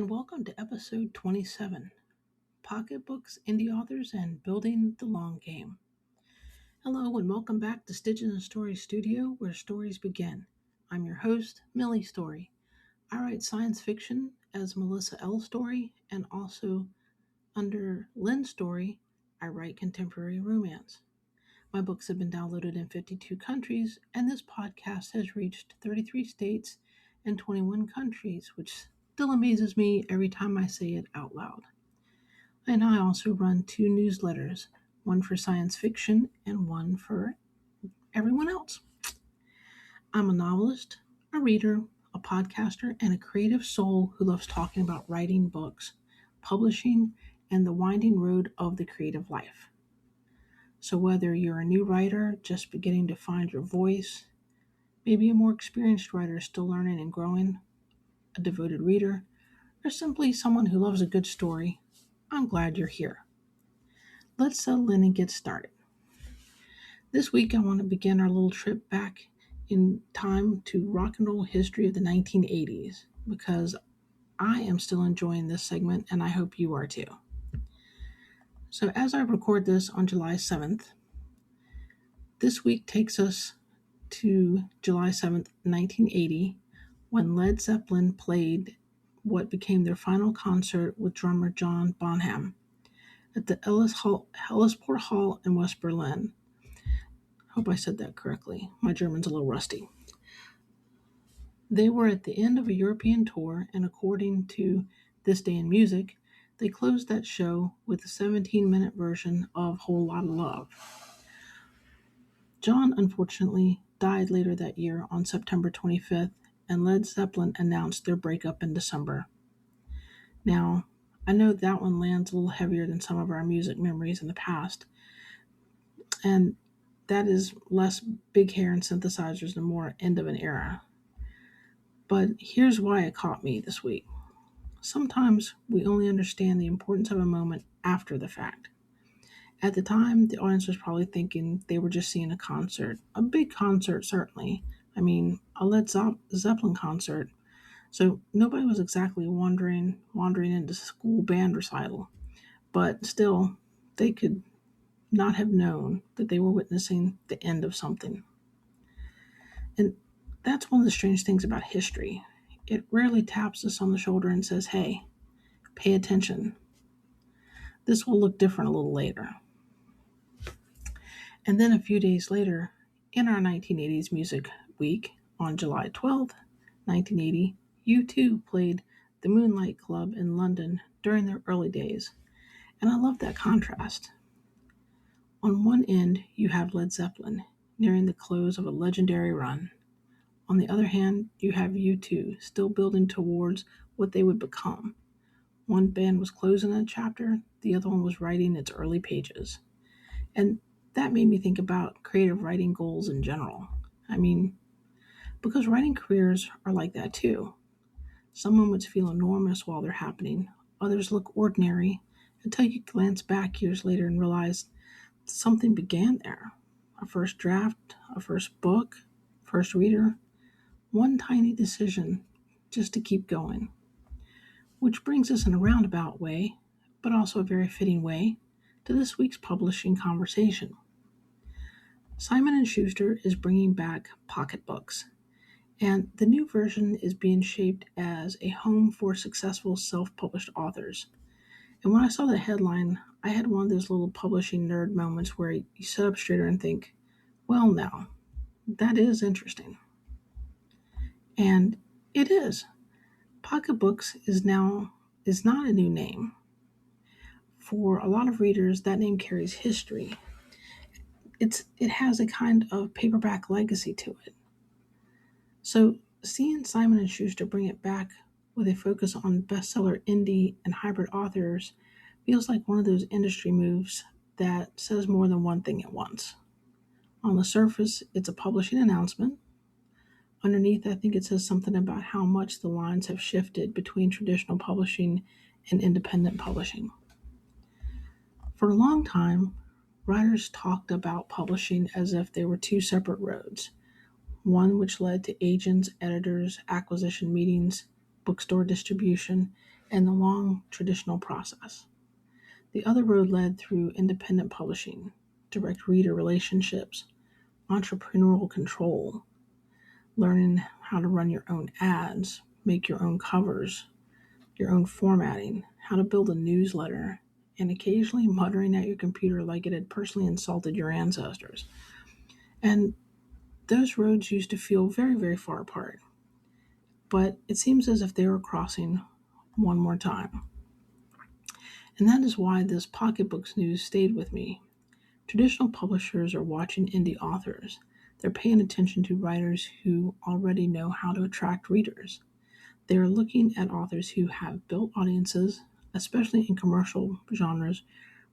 and welcome to episode 27 Pocketbooks, Indie Authors, and Building the Long Game. Hello, and welcome back to Stitches and Stories Studio, where stories begin. I'm your host, Millie Story. I write science fiction as Melissa L. Story, and also under Lynn Story, I write contemporary romance. My books have been downloaded in 52 countries, and this podcast has reached 33 states and 21 countries, which still amazes me every time I say it out loud. And I also run two newsletters, one for science fiction and one for everyone else. I'm a novelist, a reader, a podcaster, and a creative soul who loves talking about writing books, publishing, and the winding road of the creative life. So whether you're a new writer just beginning to find your voice, maybe a more experienced writer still learning and growing, a devoted reader, or simply someone who loves a good story, I'm glad you're here. Let's settle in and get started. This week I want to begin our little trip back in time to rock and roll history of the 1980s because I am still enjoying this segment and I hope you are too. So as I record this on July 7th, this week takes us to July 7th, 1980, when Led Zeppelin played what became their final concert with drummer John Bonham at the Ellisport Hall in West Berlin. Hope I said that correctly. My German's a little rusty. They were at the end of a European tour, and according to This Day in Music, they closed that show with a 17-minute version of Whole Lotta Love. John, unfortunately, died later that year on September 25th, and Led Zeppelin announced their breakup in December. Now, I know that one lands a little heavier than some of our music memories in the past, and that is less big hair and synthesizers and more end of an era. But here's why it caught me this week. Sometimes we only understand the importance of a moment after the fact. At the time, the audience was probably thinking they were just seeing a concert. A big concert, certainly. I mean, a Led Zeppelin concert. So nobody was exactly wandering into school band recital. But still, they could not have known that they were witnessing the end of something. And that's one of the strange things about history. It rarely taps us on the shoulder and says, hey, pay attention. This will look different a little later. And then a few days later, in our 1980s Music Week, on July 12th, 1980, U2 played the Moonlight Club in London during their early days. And I love that contrast. On one end, you have Led Zeppelin, nearing the close of a legendary run. On the other hand, you have U2, still building towards what they would become. One band was closing a chapter, the other one was writing its early pages. And that made me think about creative writing goals in general. I mean, because writing careers are like that too. Some moments feel enormous while they're happening, others look ordinary until you glance back years later and realize something began there. A first draft, a first book, first reader, one tiny decision just to keep going. Which brings us in a roundabout way, but also a very fitting way, to this week's publishing conversation. Simon & Schuster is bringing back pocketbooks, and the new version is being shaped as a home for successful self-published authors. And when I saw the headline, I had one of those little publishing nerd moments where you sit up straighter and think, well now, that is interesting. And it is. Pocketbooks is not a new name. For a lot of readers, that name carries history. It has a kind of paperback legacy to it. So seeing Simon & Schuster bring it back with a focus on bestseller indie and hybrid authors feels like one of those industry moves that says more than one thing at once. On the surface, it's a publishing announcement. Underneath, I think it says something about how much the lines have shifted between traditional publishing and independent publishing. For a long time, writers talked about publishing as if they were two separate roads, one which led to agents, editors, acquisition meetings, bookstore distribution, and the long traditional process. The other road led through independent publishing, direct reader relationships, entrepreneurial control, learning how to run your own ads, make your own covers, your own formatting, how to build a newsletter, and occasionally muttering at your computer like it had personally insulted your ancestors. And those roads used to feel very, very far apart, but it seems as if they were crossing one more time. And that is why this pocketbooks news stayed with me. Traditional publishers are watching indie authors. They're paying attention to writers who already know how to attract readers. They are looking at authors who have built audiences, especially in commercial genres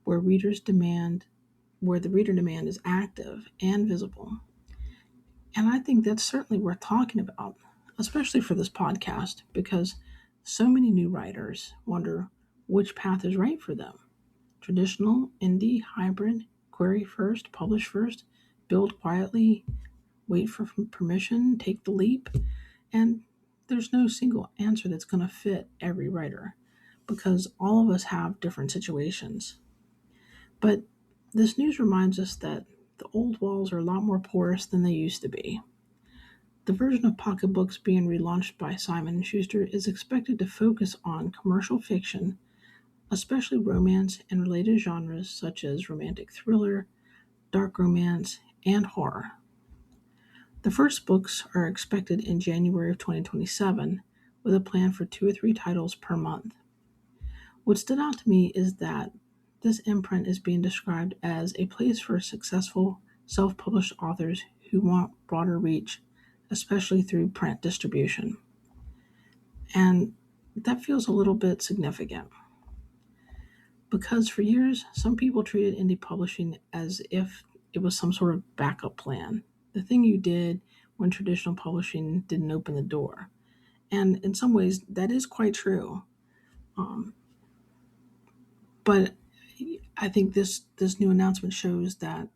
where where the reader demand is active and visible. And I think that's certainly worth talking about, especially for this podcast, because so many new writers wonder which path is right for them. Traditional, indie, hybrid, query first, publish first, build quietly, wait for permission, take the leap. And there's no single answer that's going to fit every writer because all of us have different situations. But this news reminds us that the old walls are a lot more porous than they used to be. The version of pocketbooks being relaunched by Simon & Schuster is expected to focus on commercial fiction, especially romance and related genres such as romantic thriller, dark romance, and horror. The first books are expected in January of 2027, with a plan for 2 or 3 titles per month. What stood out to me is that this imprint is being described as a place for successful self-published authors who want broader reach, especially through print distribution. And that feels a little bit significant because for years, some people treated indie publishing as if it was some sort of backup plan, the thing you did when traditional publishing didn't open the door. And in some ways, that is quite true. Um, but I think this new announcement shows that,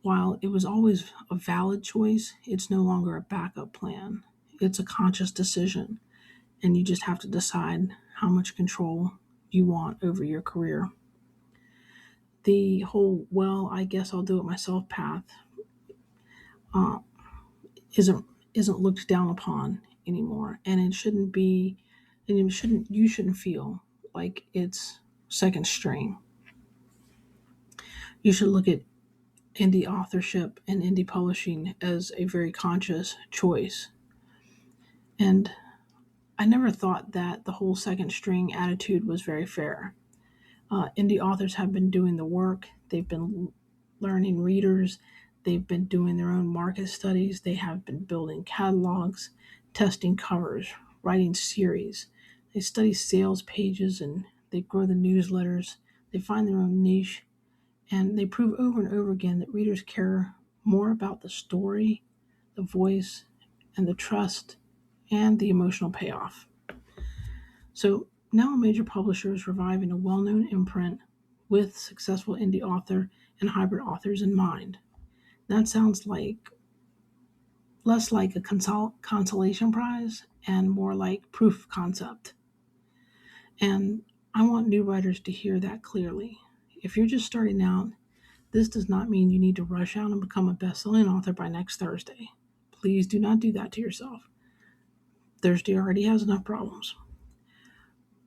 while it was always a valid choice, it's no longer a backup plan. It's a conscious decision, and you just have to decide how much control you want over your career. The whole, well, I guess I'll do it myself path uh, isn't isn't looked down upon anymore, and it shouldn't be, and you shouldn't feel like it's second string. You should look at indie authorship and indie publishing as a very conscious choice. And I never thought that the whole second string attitude was very fair. Indie authors have been doing the work, they've been learning readers, they've been doing their own market studies, they have been building catalogs, testing covers, writing series. They study sales pages and they grow the newsletters, they find their own niche, and they prove over and over again that readers care more about the story, the voice, and the trust, and the emotional payoff. So now a major publisher is reviving a well-known imprint with successful indie author and hybrid authors in mind. That sounds like less like a consolation prize and more like proof of concept. And I want new writers to hear that clearly. If you're just starting out, this does not mean you need to rush out and become a best-selling author by next Thursday. Please do not do that to yourself. Thursday already has enough problems.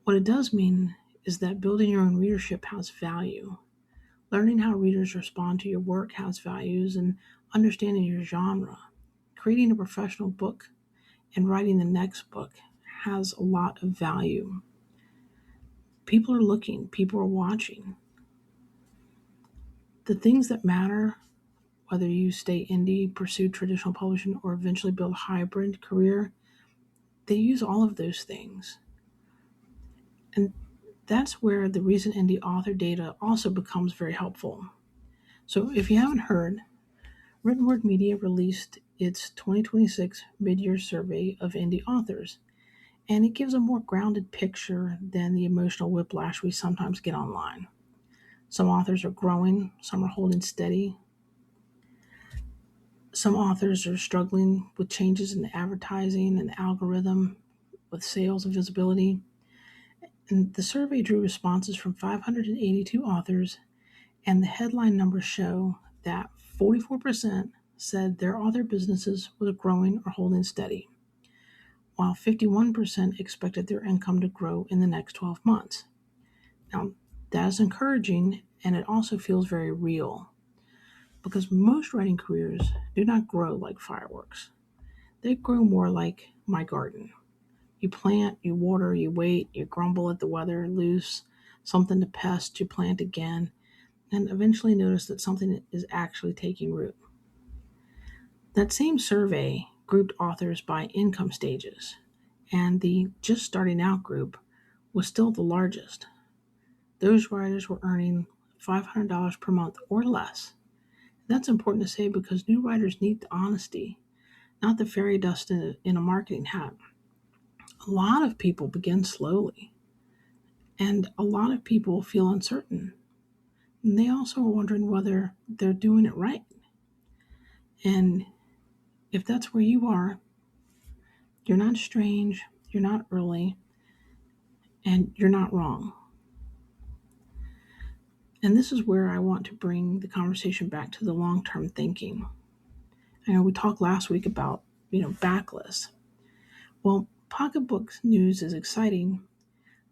What it does mean is that building your own readership has value. Learning how readers respond to your work has values, and understanding your genre. Creating a professional book and writing the next book has a lot of value. People are looking, people are watching. The things that matter, whether you stay indie, pursue traditional publishing, or eventually build a hybrid career, they use all of those things. And that's where the recent indie author data also becomes very helpful. So if you haven't heard, Written Word Media released its 2026 mid-year survey of indie authors, and it gives a more grounded picture than the emotional whiplash we sometimes get online. Some authors are growing, some are holding steady. Some authors are struggling with changes in the advertising and the algorithm, with sales and visibility. And the survey drew responses from 582 authors, and the headline numbers show that 44% said their author businesses was growing or holding steady, while 51% expected their income to grow in the next 12 months. Now, that is encouraging, and it also feels very real because most writing careers do not grow like fireworks. They grow more like my garden. You plant, you water, you wait, you grumble at the weather, lose something to pest, you plant again, and eventually notice that something is actually taking root. That same survey grouped authors by income stages, and the just starting out group was still the largest. Those writers were earning $500 per month or less. That's important to say because new writers need the honesty, not the fairy dust in a marketing hat. A lot of people begin slowly, and a lot of people feel uncertain. And they also are wondering whether they're doing it right. And if that's where you are, you're not strange, you're not early, and you're not wrong. And this is where I want to bring the conversation back to the long-term thinking. I know we talked last week about, backlists. Well, pocketbook news is exciting,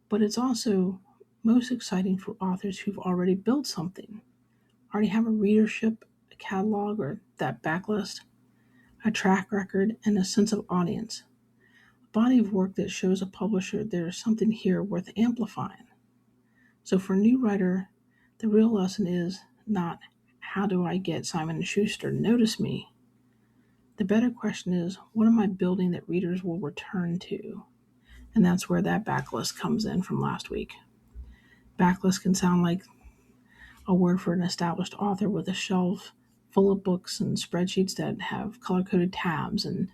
but it's also most exciting for authors who've already built something, already have a readership, a catalog, or that backlist, a track record, and a sense of audience. A body of work that shows a publisher there's something here worth amplifying. So for a new writer, the real lesson is not how do I get Simon & Schuster to notice me? The better question is, what am I building that readers will return to? And that's where that backlist comes in from last week. Backlist can sound like a word for an established author with a shelf full of books and spreadsheets that have color-coded tabs, and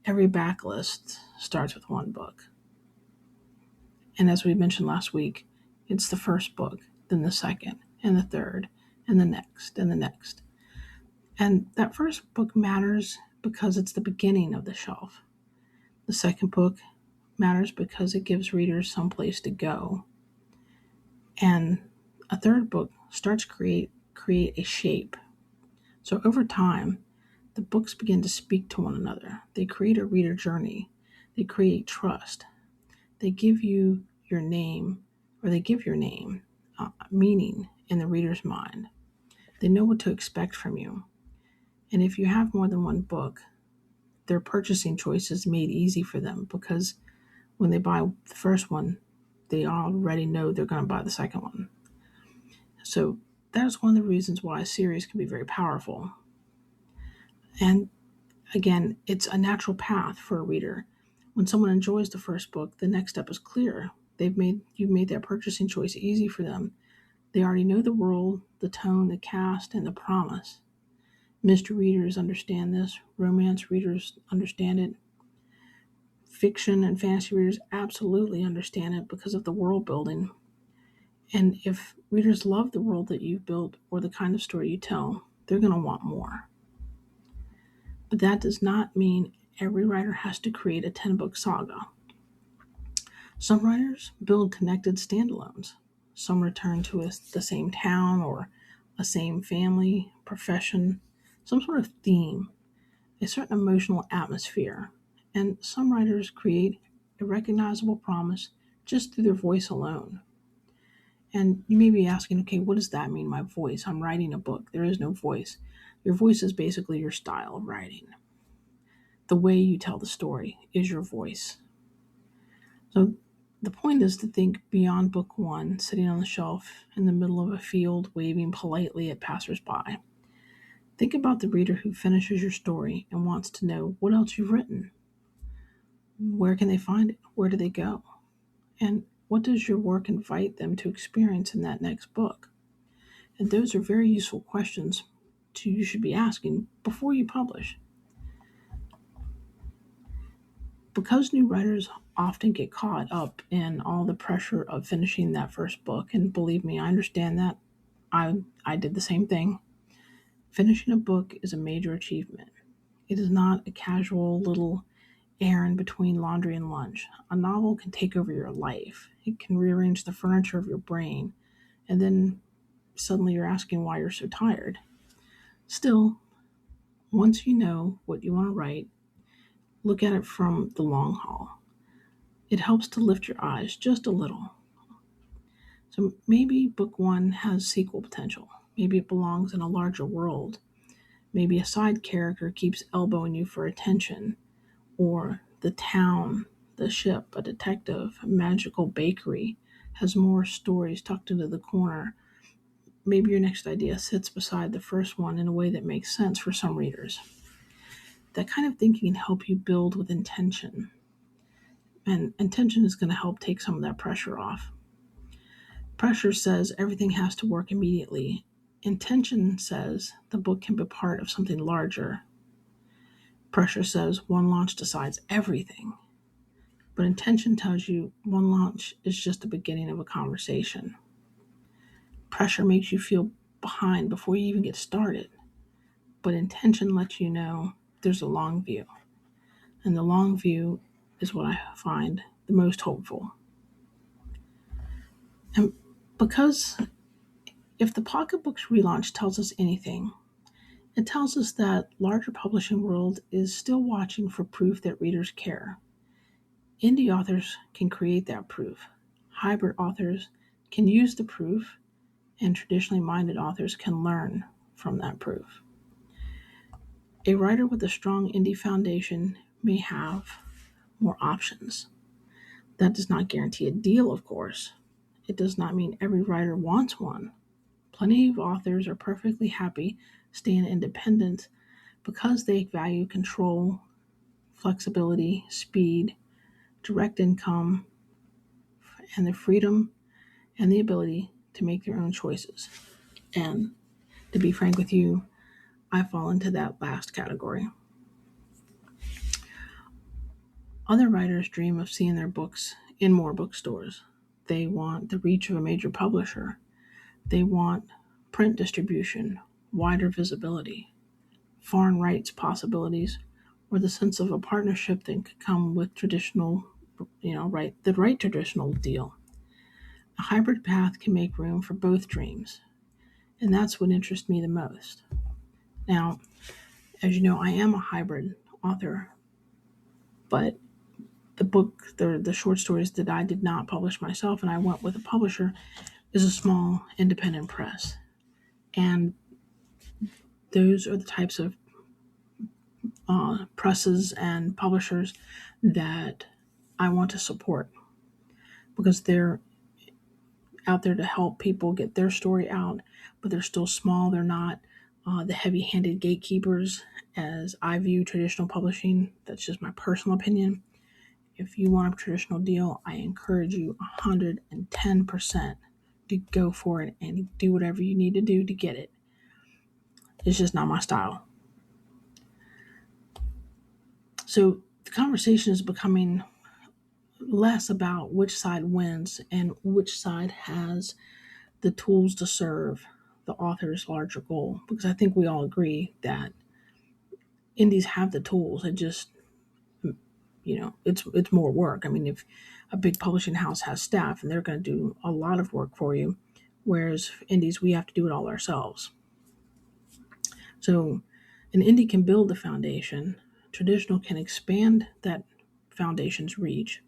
every backlist starts with one book. And as we mentioned last week, it's the first book, then the second, and the third, and the next, and the next. And that first book matters because it's the beginning of the shelf. The second book matters because it gives readers some place to go. And a third book starts to create a shape. So over time, the books begin to speak to one another. They create a reader journey. They create trust. They give you your name, or they give your name meaning in the reader's mind. They know what to expect from you. And if you have more than one book, their purchasing choice is made easy for them because when they buy the first one, they already know they're going to buy the second one. So that's one of the reasons why a series can be very powerful. And again, it's a natural path for a reader. When someone enjoys the first book, the next step is clear. You've made that purchasing choice easy for them. They already know the world, the tone, the cast, and the promise. Mystery readers understand this. Romance readers understand it. Fiction and fantasy readers absolutely understand it because of the world building. And if readers love the world that you've built or the kind of story you tell, they're going to want more. But that does not mean every writer has to create a 10-book saga. Some writers build connected standalones. Some return to the same town or a same family, profession, some sort of theme, a certain emotional atmosphere. And some writers create a recognizable promise just through their voice alone. And you may be asking, okay, what does that mean, my voice? I'm writing a book. There is no voice. Your voice is basically your style of writing. The way you tell the story is your voice. So the point is to think beyond book one, sitting on the shelf in the middle of a field, waving politely at passersby. Think about the reader who finishes your story and wants to know what else you've written. Where can they find it? Where do they go? And what does your work invite them to experience in that next book? And those are very useful questions you should be asking before you publish. Because new writers often get caught up in all the pressure of finishing that first book, and believe me, I understand that. I did the same thing. Finishing a book is a major achievement. It is not a casual little errand between laundry and lunch. A novel can take over your life. It can rearrange the furniture of your brain, and then suddenly you're asking why you're so tired. Still, once you know what you want to write, look at it from the long haul. It helps to lift your eyes just a little. So maybe book one has sequel potential. Maybe it belongs in a larger world. Maybe a side character keeps elbowing you for attention, or the town, the ship, a detective, a magical bakery has more stories tucked into the corner. Maybe your next idea sits beside the first one in a way that makes sense for some readers. That kind of thinking can help you build with intention. And intention is going to help take some of that pressure off. Pressure says everything has to work immediately. Intention says the book can be part of something larger. Pressure says one launch decides everything. But intention tells you one launch is just the beginning of a conversation. Pressure makes you feel behind before you even get started. But intention lets you know there's a long view. And the long view is what I find the most hopeful. And because if the pocketbook's relaunch tells us anything, it tells us that larger publishing world is still watching for proof that readers care. Indie authors can create that proof. Hybrid authors can use the proof, and traditionally minded authors can learn from that proof. A writer with a strong indie foundation may have more options. That does not guarantee a deal, of course. It does not mean every writer wants one. Plenty of authors are perfectly happy staying independent because they value control, flexibility, speed, direct income, and the freedom and the ability to make their own choices. And to be frank with you, I fall into that last category. Other writers dream of seeing their books in more bookstores. They want the reach of a major publisher. They want print distribution, wider visibility, foreign rights possibilities, or the sense of a partnership that could come with traditional, the right traditional deal. A hybrid path can make room for both dreams, and that's what interests me the most. Now, as you know, I am a hybrid author, but the short stories that I did not publish myself and I went with a publisher, is a small independent press. And those are the types of presses and publishers that I want to support because they're out there to help people get their story out, but they're still small. They're not the heavy-handed gatekeepers as I view traditional publishing. That's just my personal opinion. If you want a traditional deal, I encourage you 110% to go for it and do whatever you need to do to get it. It's just not my style. So the conversation is becoming less about which side wins and which side has the tools to serve the author's larger goal. Because I think we all agree that indies have the tools. It just, it's more work. I mean, if a big publishing house has staff and they're going to do a lot of work for you, whereas indies, we have to do it all ourselves. So an indie can build the foundation. Traditional can expand that foundation's reach.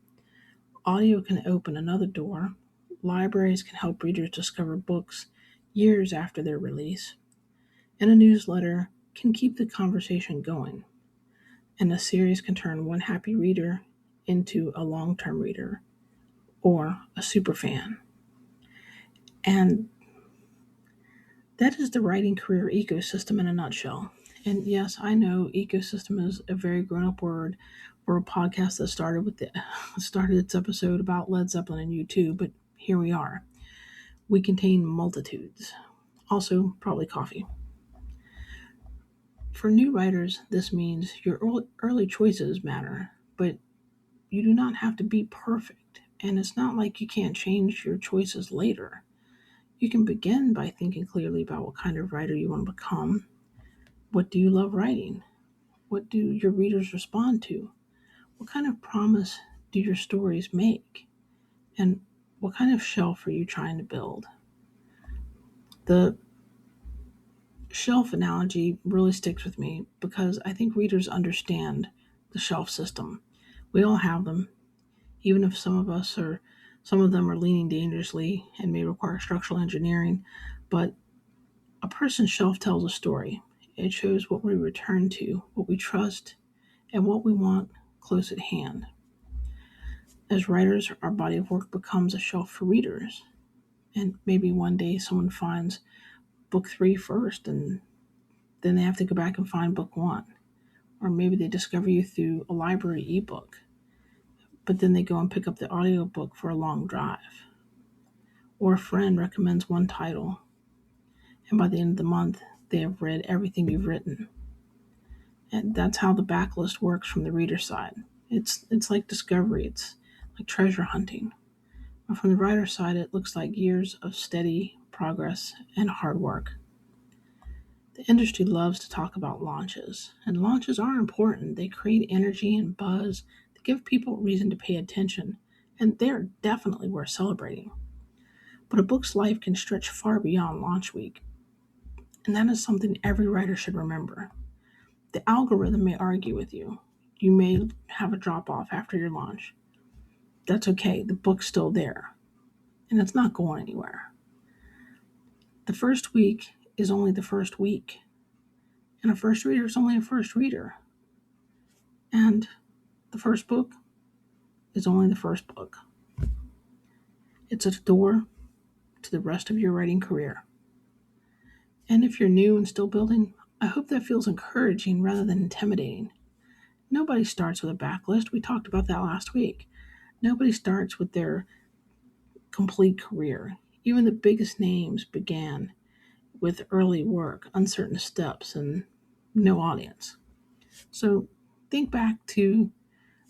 Audio can open another door. Libraries can help readers discover books years after their release. And a newsletter can keep the conversation going. And a series can turn one happy reader into a long-term reader or a superfan. And that is the writing career ecosystem in a nutshell. And yes, I know ecosystem is a very grown-up word for a podcast that started its episode about Led Zeppelin and U2, but here we are. We contain multitudes. Also, probably coffee. For new writers, this means your early choices matter, but you do not have to be perfect. And it's not like you can't change your choices later. You can begin by thinking clearly about what kind of writer you want to become. What do you love writing? What do your readers respond to? What kind of promise do your stories make? And what kind of shelf are you trying to build? The shelf analogy really sticks with me because I think readers understand the shelf system. We all have them, even if some of them are leaning dangerously and may require structural engineering. But a person's shelf tells a story. It shows what we return to, what we trust, and what we want close at hand. As writers, our body of work becomes a shelf for readers. And maybe one day someone finds book 3 first, and then they have to go back and find book 1. Or maybe they discover you through a library ebook, but then they go and pick up the audiobook for a long drive. Or a friend recommends one title, and by the end of the month, they have read everything you've written. And that's how the backlist works from the reader side. It's like discovery, it's like treasure hunting. But from the writer side, it looks like years of steady progress and hard work. The industry loves to talk about launches, and launches are important. They create energy and buzz, they give people reason to pay attention, and they're definitely worth celebrating. But a book's life can stretch far beyond launch week, and that is something every writer should remember. The algorithm may argue with you. You may have a drop off after your launch. That's okay, the book's still there, and it's not going anywhere. The first week is only the first week, and a first reader is only a first reader. And the first book is only the first book. It's a door to the rest of your writing career. And if you're new and still building, I hope that feels encouraging rather than intimidating. Nobody starts with a backlist. We talked about that last week. Nobody starts with their complete career. Even the biggest names began with early work, uncertain steps, and no audience. So think back to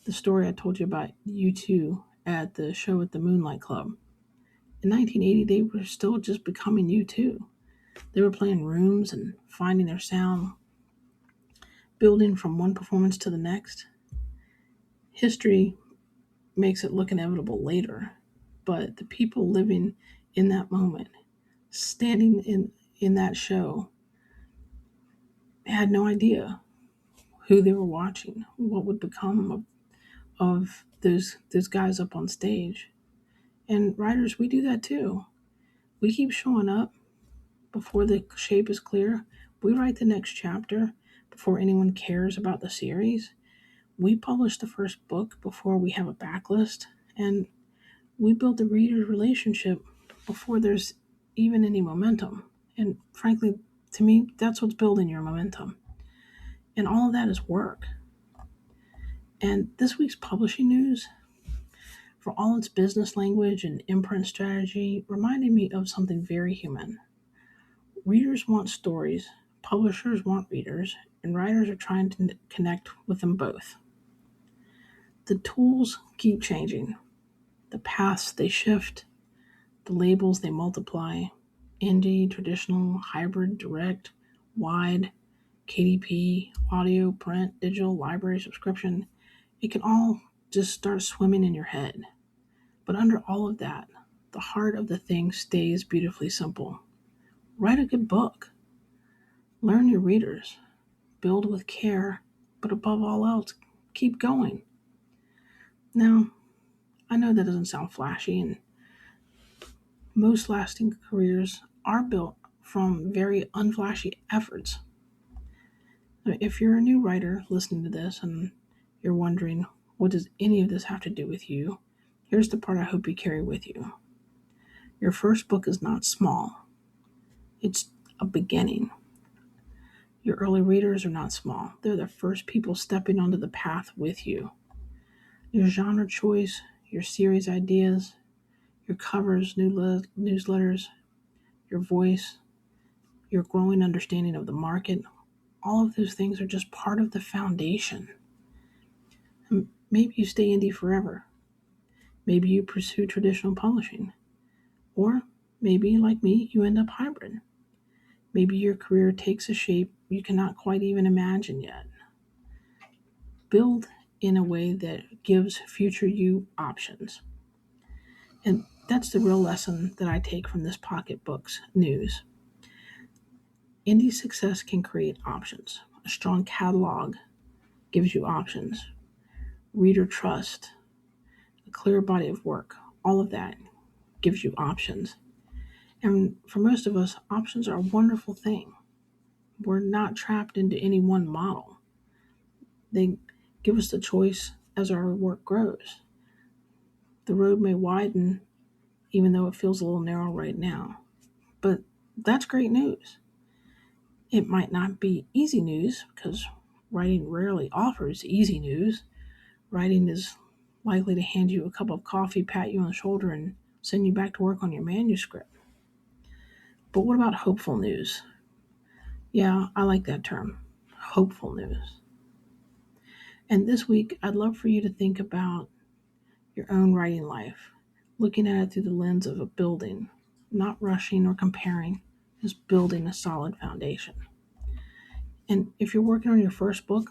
the story I told you about U2 at the show at the Moonlight Club. In 1980, they were still just becoming U2. They were playing rooms and finding their sound, building from one performance to the next. History makes it look inevitable later, but the people living in that moment, standing in that show, had no idea who they were watching, what would become of those guys up on stage. And writers, we do that too. We keep showing up before the shape is clear. We write the next chapter before anyone cares about the series. We publish the first book before we have a backlist. And we build the reader's relationship before there's even any momentum. And frankly, to me, that's what's building your momentum. And all of that is work. And this week's publishing news, for all its business language and imprint strategy, reminded me of something very human. Readers want stories, publishers want readers, and writers are trying to connect with them both. The tools keep changing. The paths they shift, the labels they multiply. Indie, traditional, hybrid, direct, wide, KDP, audio, print, digital, library, subscription. It can all just start swimming in your head. But under all of that, the heart of the thing stays beautifully simple. Write a good book. Learn your readers. Build with care, but above all else, keep going. Now, I know that doesn't sound flashy, and most lasting careers are built from very unflashy efforts. If you're a new writer listening to this and you're wondering, what does any of this have to do with you? Here's the part I hope you carry with you. Your first book is not small. It's a beginning. Your early readers are not small. They're the first people stepping onto the path with you. Your genre choice, your series ideas, your covers, newsletters, your voice, your growing understanding of the market, all of those things are just part of the foundation. And maybe you stay indie forever. Maybe you pursue traditional publishing. Or maybe, like me, you end up hybrid. Maybe your career takes a shape you cannot quite even imagine yet. Build in a way that gives future you options. And that's the real lesson that I take from this pocketbooks news. Indie success can create options. A strong catalog gives you options. Reader trust, a clear body of work, all of that gives you options. And for most of us, options are a wonderful thing. We're not trapped into any one model. They give us the choice as our work grows. The road may widen even though it feels a little narrow right now. But that's great news. It might not be easy news because writing rarely offers easy news. Writing is likely to hand you a cup of coffee, pat you on the shoulder, and send you back to work on your manuscript. But what about hopeful news? Yeah, I like that term, hopeful news. And this week, I'd love for you to think about your own writing life, looking at it through the lens of a building, not rushing or comparing, just building a solid foundation. And if you're working on your first book,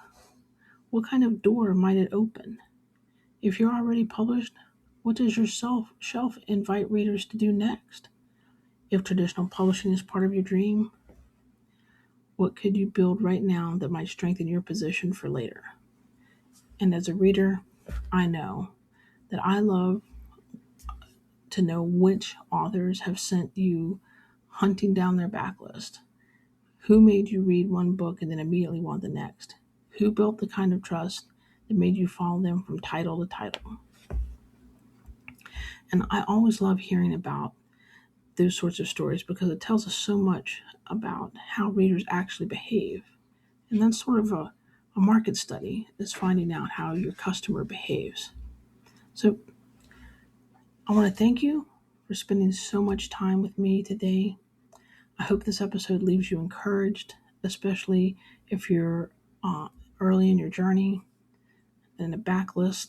what kind of door might it open? If you're already published, what does your shelf invite readers to do next? If traditional publishing is part of your dream, what could you build right now that might strengthen your position for later? And as a reader, I know that I love to know which authors have sent you hunting down their backlist. Who made you read one book and then immediately want the next? Who built the kind of trust that made you follow them from title to title? And I always love hearing about those sorts of stories because it tells us so much about how readers actually behave. And that's sort of a market study, is finding out how your customer behaves. So I want to thank you for spending so much time with me today. I hope this episode leaves you encouraged, especially if you're early in your journey and the backlist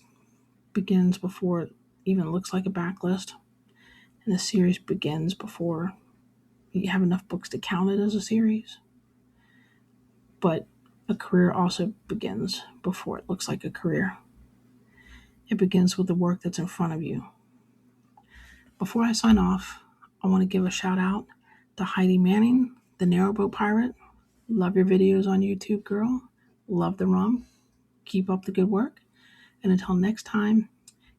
begins before it even looks like a backlist, and the series begins before you have enough books to count it as a series. But a career also begins before it looks like a career. It begins with the work that's in front of you. Before I sign off, I want to give a shout out to Heidi Manning, the Narrowboat Pirate. Love your videos on YouTube, girl. Love the rum. Keep up the good work. And until next time,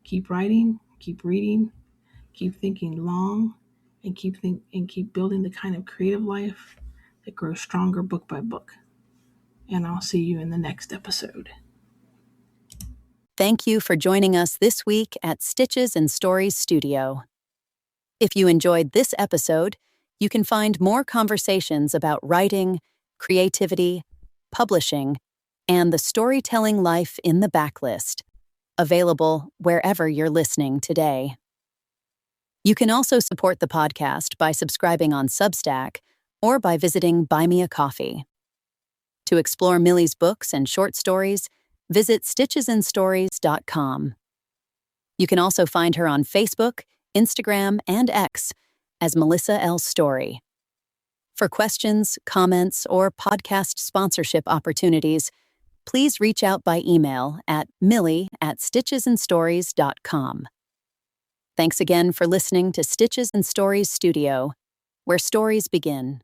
keep writing, keep reading, keep thinking long, and keep building the kind of creative life that grows stronger book by book. And I'll see you in the next episode. Thank you for joining us this week at Stitches and Stories Studio. If you enjoyed this episode, you can find more conversations about writing, creativity, publishing, and the storytelling life in the backlist, available wherever you're listening today. You can also support the podcast by subscribing on Substack or by visiting Buy Me a Coffee. To explore Millie's books and short stories, visit stitchesandstories.com. You can also find her on Facebook, Instagram, and X as Melissa L. Story. For questions, comments, or podcast sponsorship opportunities, please reach out by email at millie@stitchesandstories.com. Thanks again for listening to Stitches and Stories Studio, where stories begin.